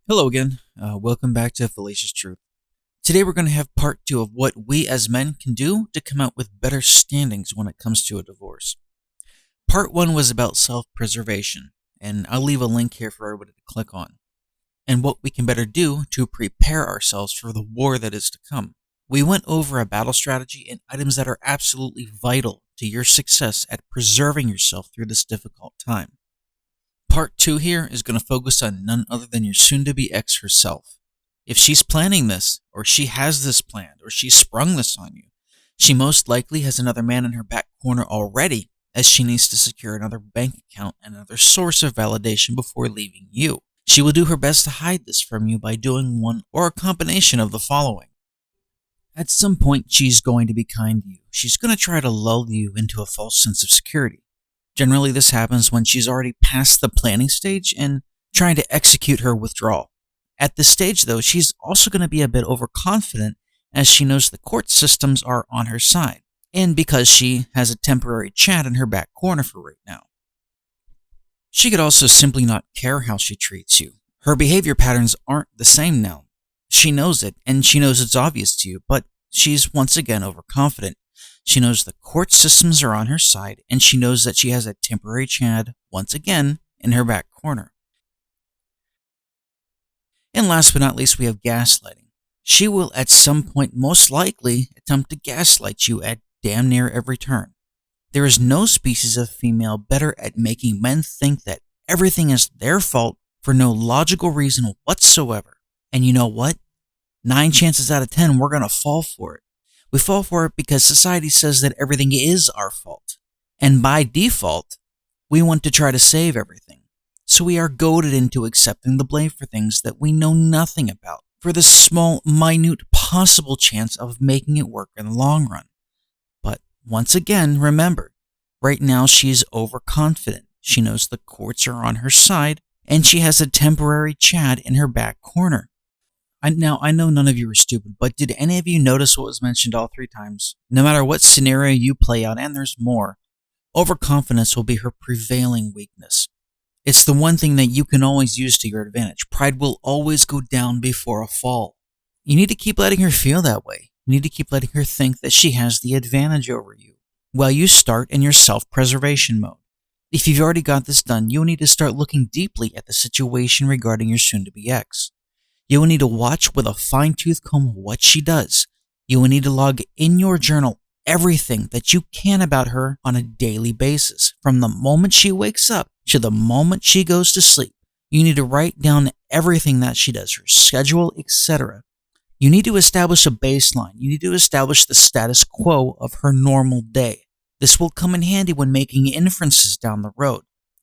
Hello again. Welcome back to Fallacious Truth. Today we're going to have part 2 of what we as men can do to come out with better standings when it comes to a divorce. Part 1 was about self-preservation, and I'll leave a link here for everybody to click on, and what we can better do to prepare ourselves for the war that is to come. We went over a battle strategy and items that are absolutely vital to your success at preserving yourself through this difficult time. Part 2 here is going to focus on none other than your soon-to-be ex herself. If she's planning this, or she has this planned, or she sprung this on you, she most likely has another man in her back corner already, as she needs to secure another bank account and another source of validation before leaving you. She will do her best to hide this from you by doing one or a combination of the following. At some point, she's going to be kind to you. She's going to try to lull you into a false sense of security. Generally, this happens when she's already past the planning stage and trying to execute her withdrawal. At this stage, though, she's also going to be a bit overconfident as she knows the court systems are on her side, and because she has a temporary Chad in her back corner for right now. She could also simply not care how she treats you. Her behavior patterns aren't the same now. She knows it, and she knows it's obvious to you, but she's once again overconfident. She knows the court systems are on her side, and she knows that she has a temporary Chad, once again, in her back corner. And last but not least, we have gaslighting. She will at some point most likely attempt to gaslight you at damn near every turn. There is no species of female better at making men think that everything is their fault for no logical reason whatsoever. And you know what? 9 chances out of 10, we're going to fall for it. We fall for it because society says that everything is our fault. And by default, we want to try to save everything. So we are goaded into accepting the blame for things that we know nothing about, for the small, minute possible chance of making it work in the long run. But once again, remember, right now she's overconfident. She knows the courts are on her side, and she has a temporary Chad in her back corner. Now, I know none of you are stupid, but did any of you notice what was mentioned all 3 times? No matter what scenario you play out, and there's more, overconfidence will be her prevailing weakness. It's the one thing that you can always use to your advantage. Pride will always go down before a fall. You need to keep letting her feel that way. You need to keep letting her think that she has the advantage over you, while you start in your self-preservation mode. If you've already got this done, you'll need to start looking deeply at the situation regarding your soon-to-be ex. You will need to watch with a fine-tooth comb what she does. You will need to log in your journal everything that you can about her on a daily basis, from the moment she wakes up to the moment she goes to sleep. You need to write down everything that she does, her schedule, etc. You need to establish a baseline. You need to establish the status quo of her normal day. This will come in handy when making inferences down the road.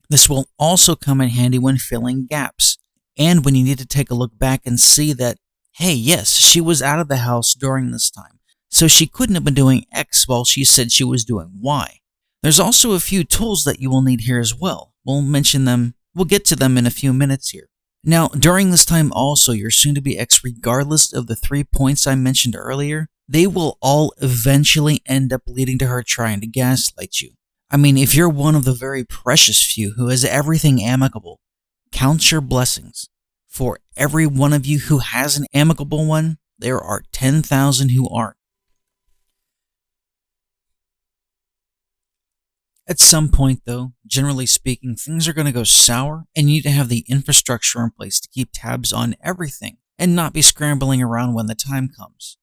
This will also come in handy when filling gaps. And when you need to take a look back and see that, hey, yes, she was out of the house during this time, so she couldn't have been doing X while she said she was doing Y. There's also a few tools that you will need here as well. We'll mention them, we'll get to them in a few minutes here. Now, during this time also, your soon-to-be ex, regardless of the 3 points I mentioned earlier, they will all eventually end up leading to her trying to gaslight you. I mean, if you're one of the very precious few who has everything amicable, count your blessings. For every one of you who has an amicable one, there are 10,000 who aren't. At some point, though, generally speaking, things are going to go sour, and you need to have the infrastructure in place to keep tabs on everything and not be scrambling around when the time comes.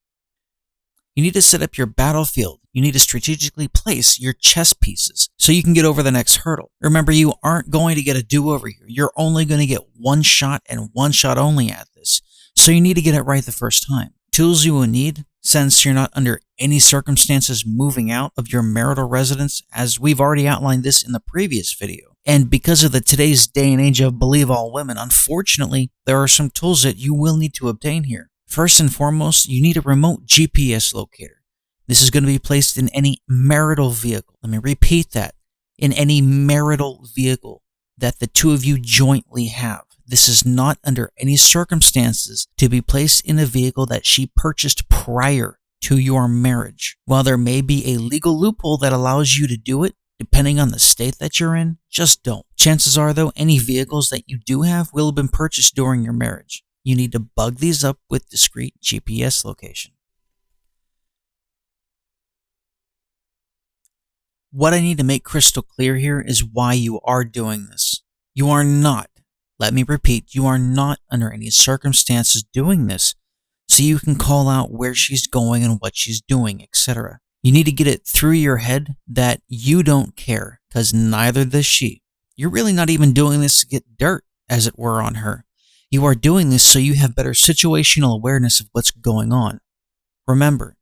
You need to set up your battlefield. You need to strategically place your chess pieces so you can get over the next hurdle. Remember, you aren't going to get a do-over here. You're only going to get one shot and one shot only at this. So you need to get it right the first time. Tools you will need, since you're not under any circumstances moving out of your marital residence, as we've already outlined this in the previous video. And because of the today's day and age of believe all women, unfortunately, there are some tools that you will need to obtain here. First and foremost, you need a remote GPS locator. This is going to be placed in any marital vehicle. Let me repeat that. In any marital vehicle that the two of you jointly have. This is not under any circumstances to be placed in a vehicle that she purchased prior to your marriage. While there may be a legal loophole that allows you to do it, depending on the state that you're in, just don't. Chances are, though, any vehicles that you do have will have been purchased during your marriage. you need to bug these up with discrete GPS location. What I need to make crystal clear here is why you are doing this. You are not, let me repeat, you are not under any circumstances doing this so you can call out where she's going and what she's doing, etc. You need to get it through your head that you don't care, because neither does she. You're really not even doing this to get dirt, as it were, on her. You are doing this so you have better situational awareness of what's going on. Remember,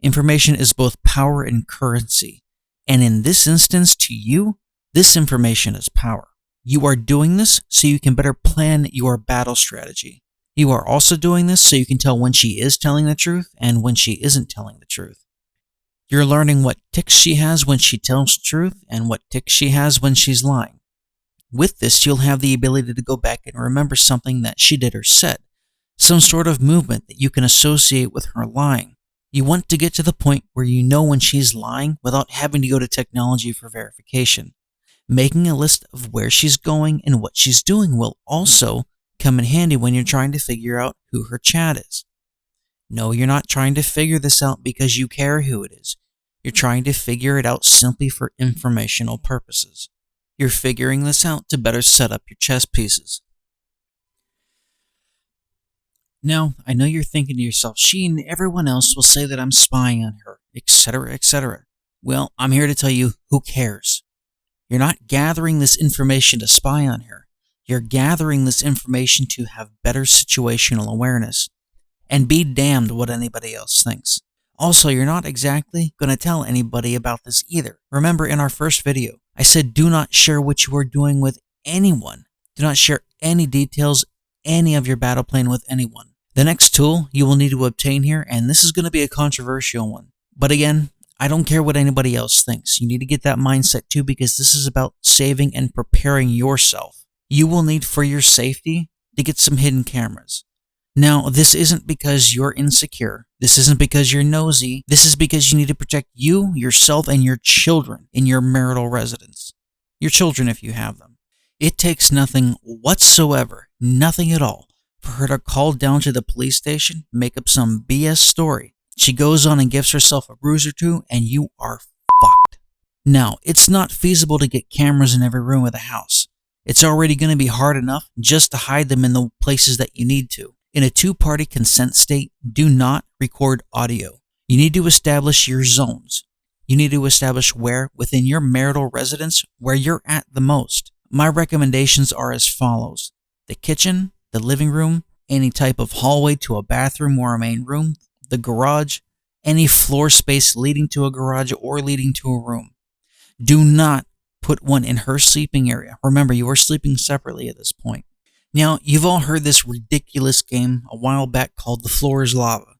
information is both power and currency. And in this instance, to you, this information is power. You are doing this so you can better plan your battle strategy. You are also doing this so you can tell when she is telling the truth and when she isn't telling the truth. You're learning what tics she has when she tells the truth and what tics she has when she's lying. With this, you'll have the ability to go back and remember something that she did or said, some sort of movement that you can associate with her lying. You want to get to the point where you know when she's lying without having to go to technology for verification. Making a list of where she's going and what she's doing will also come in handy when you're trying to figure out who her chat is. No, you're not trying to figure this out because you care who it is. You're trying to figure it out simply for informational purposes. You're figuring this out to better set up your chess pieces. Now, I know you're thinking to yourself, she and everyone else will say that I'm spying on her, etc., etc. Well, I'm here to tell you, who cares? You're not gathering this information to spy on her. You're gathering this information to have better situational awareness. And be damned what anybody else thinks. Also, you're not exactly going to tell anybody about this either. Remember, in our first video, I said do not share what you are doing with anyone. Do not share any details, any of your battle plan with anyone. The next tool you will need to obtain here, and this is going to be a controversial one. But again, I don't care what anybody else thinks. You need to get that mindset too, because this is about saving and preparing yourself. You will need, for your safety, to get some hidden cameras. Now, this isn't because you're insecure. This isn't because you're nosy. This is because you need to protect you, yourself, and your children in your marital residence. Your children, if you have them. It takes nothing whatsoever, nothing at all, for her to call down to the police station, make up some BS story. She goes on and gives herself a bruise or two, and you are fucked. Now, it's not feasible to get cameras in every room of the house. It's already going to be hard enough just to hide them in the places that you need to. In a two-party consent state, do not record audio. You need to establish your zones. You need to establish where, within your marital residence, where you're at the most. My recommendations are as follows. The kitchen, the living room, any type of hallway to a bathroom or a main room, the garage, any floor space leading to a garage or leading to a room. Do not put one in her sleeping area. Remember, you are sleeping separately at this point. Now, you've all heard this ridiculous game a while back called The Floor is Lava.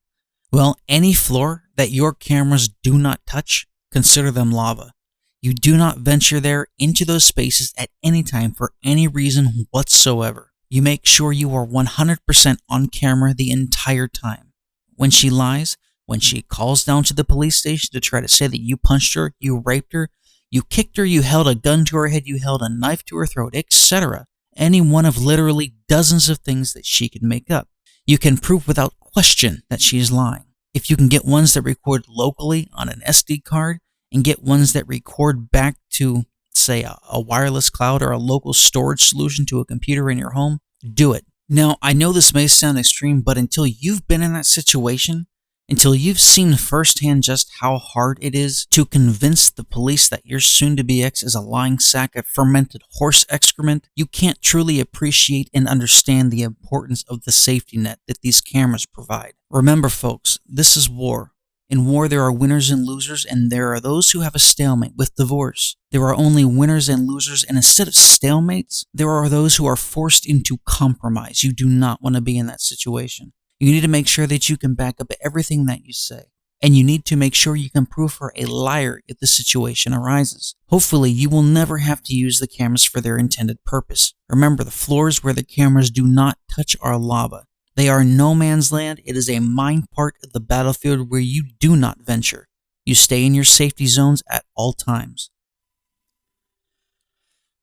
Well, any floor that your cameras do not touch, consider them lava. You do not venture there into those spaces at any time for any reason whatsoever. You make sure you are 100% on camera the entire time. When she lies, when she calls down to the police station to try to say that you punched her, you raped her, you kicked her, you held a gun to her head, you held a knife to her throat, etc. Any one of literally dozens of things that she can make up. You can prove without question that she is lying. If you can get ones that record locally on an SD card and get ones that record back to, say, a wireless cloud or a local storage solution to a computer in your home, do it. Now, I know this may sound extreme, but until you've been in that situation, until you've seen firsthand just how hard it is to convince the police that your soon-to-be ex is a lying sack of fermented horse excrement, you can't truly appreciate and understand the importance of the safety net that these cameras provide. Remember, folks, this is war. In war, there are winners and losers, and there are those who have a stalemate. With divorce, there are only winners and losers, and instead of stalemates, there are those who are forced into compromise. You do not want to be in that situation. You need to make sure that you can back up everything that you say. And you need to make sure you can prove her a liar if the situation arises. Hopefully, you will never have to use the cameras for their intended purpose. Remember, the floors where the cameras do not touch are lava. They are no man's land. It is a mined part of the battlefield where you do not venture. You stay in your safety zones at all times.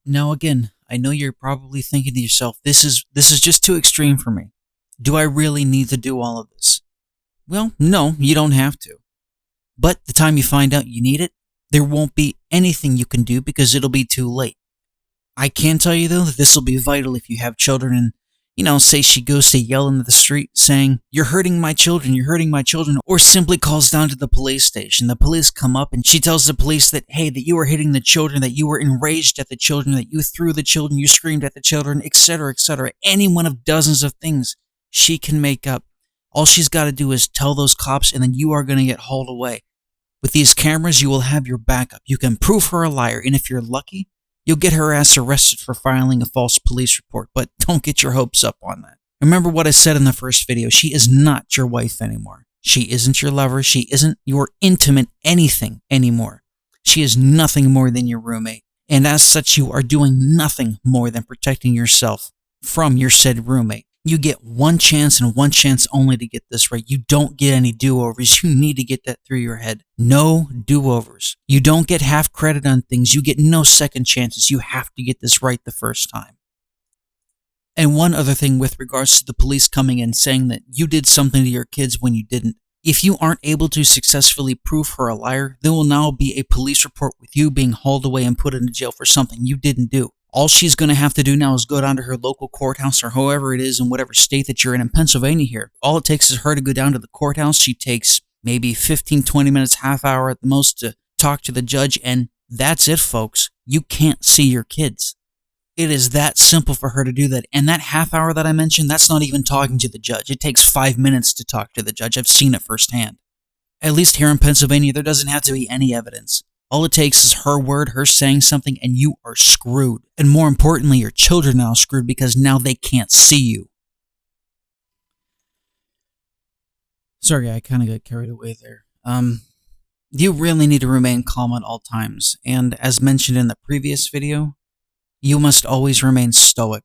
Now again, I know you're probably thinking to yourself, this is just too extreme for me. Do I really need to do all of this? Well, no, you don't have to. But the time you find out you need it, there won't be anything you can do because it'll be too late. I can tell you, though, that this will be vital if you have children and, say she goes to yell into the street saying, "You're hurting my children, you're hurting my children," or simply calls down to the police station. The police come up and she tells the police that, hey, that you were hitting the children, that you were enraged at the children, that you threw the children, you screamed at the children, etc., etc. Any one of dozens of things she can make up. All she's got to do is tell those cops, and then you are going to get hauled away. With these cameras, you will have your backup. You can prove her a liar, and if you're lucky, you'll get her ass arrested for filing a false police report, but don't get your hopes up on that. Remember what I said in the first video, she is not your wife anymore. She isn't your lover. She isn't your intimate anything anymore. She is nothing more than your roommate, and as such, you are doing nothing more than protecting yourself from your said roommate. You get one chance and one chance only to get this right. You don't get any do-overs. You need to get that through your head. No do-overs. You don't get half credit on things. You get no second chances. You have to get this right the first time. And one other thing with regards to the police coming in saying that you did something to your kids when you didn't. If you aren't able to successfully prove her a liar, there will now be a police report with you being hauled away and put into jail for something you didn't do. All she's going to have to do now is go down to her local courthouse or however it is in whatever state that you're in Pennsylvania here. All it takes is her to go down to the courthouse. She takes maybe 15, 20 minutes, half hour at the most to talk to the judge, and that's it, folks. You can't see your kids. It is that simple for her to do that. And that half hour that I mentioned, that's not even talking to the judge. It takes 5 minutes to talk to the judge. I've seen it firsthand. At least here in Pennsylvania, there doesn't have to be any evidence. All it takes is her word, her saying something, and you are screwed. And more importantly, your children are now screwed because now they can't see you. Sorry, I kind of got carried away there. You really need to remain calm at all times. And as mentioned in the previous video, you must always remain stoic.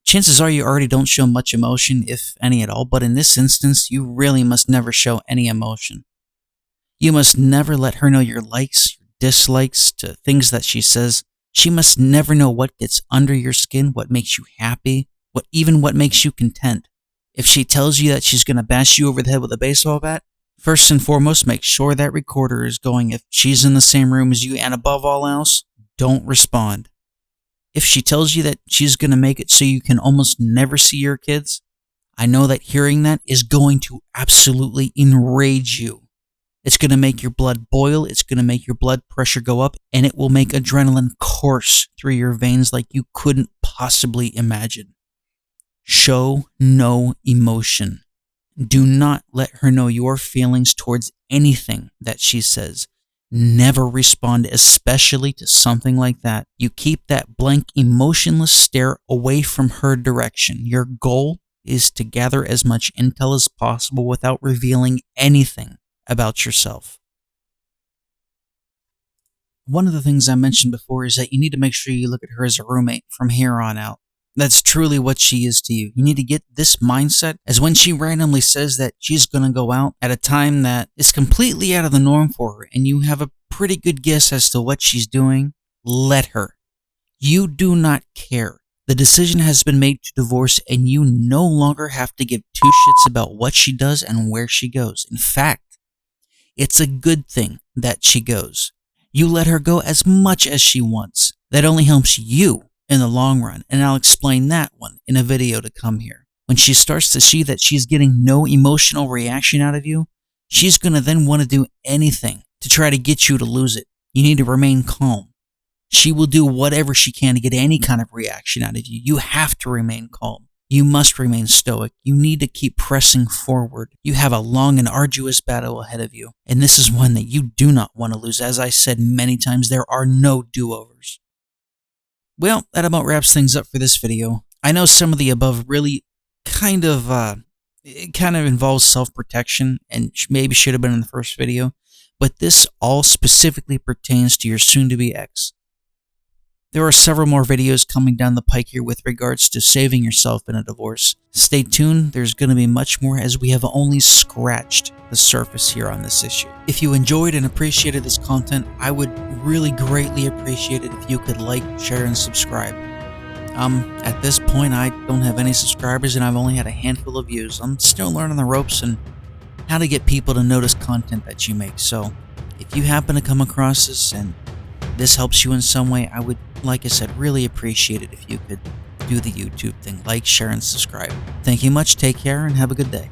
Chances are you already don't show much emotion, if any at all, but in this instance, you really must never show any emotion. You must never let her know your likes, your dislikes to things that she says. She must never know what gets under your skin, what makes you happy, even what makes you content. If she tells you that she's going to bash you over the head with a baseball bat, first and foremost, make sure that recorder is going if she's in the same room as you, and above all else, don't respond. If she tells you that she's going to make it so you can almost never see your kids, I know that hearing that is going to absolutely enrage you. It's going to make your blood boil, it's going to make your blood pressure go up, and it will make adrenaline course through your veins like you couldn't possibly imagine. Show no emotion. Do not let her know your feelings towards anything that she says. Never respond, especially to something like that. You keep that blank, emotionless stare away from her direction. Your goal is to gather as much intel as possible without revealing anything about yourself. One of the things I mentioned before is that you need to make sure you look at her as a roommate from here on out. That's truly what she is to you. You need to get this mindset as when she randomly says that she's going to go out at a time that is completely out of the norm for her, and you have a pretty good guess as to what she's doing, let her. You do not care. The decision has been made to divorce, and you no longer have to give two shits about what she does and where she goes. In fact, it's a good thing that she goes. You let her go as much as she wants. That only helps you in the long run, and I'll explain that one in a video to come here. When she starts to see that she's getting no emotional reaction out of you, she's going to then want to do anything to try to get you to lose it. You need to remain calm. She will do whatever she can to get any kind of reaction out of you. You have to remain calm. You must remain stoic. You need to keep pressing forward. You have a long and arduous battle ahead of you, and this is one that you do not want to lose. As I said many times, there are no do-overs. Well, that about wraps things up for this video. I know some of the above really kind of involves self-protection and maybe should have been in the first video, but this all specifically pertains to your soon-to-be ex. There are several more videos coming down the pike here with regards to saving yourself in a divorce. Stay tuned, there's going to be much more as we have only scratched the surface here on this issue. If you enjoyed and appreciated this content, I would really greatly appreciate it if you could like, share, and subscribe. At this point, I don't have any subscribers and I've only had a handful of views. I'm still learning the ropes and how to get people to notice content that you make. So if you happen to come across this and this helps you in some way, I would, like I said, really appreciate it if you could do the YouTube thing. Like, share, and subscribe. Thank you much. Take care and have a good day.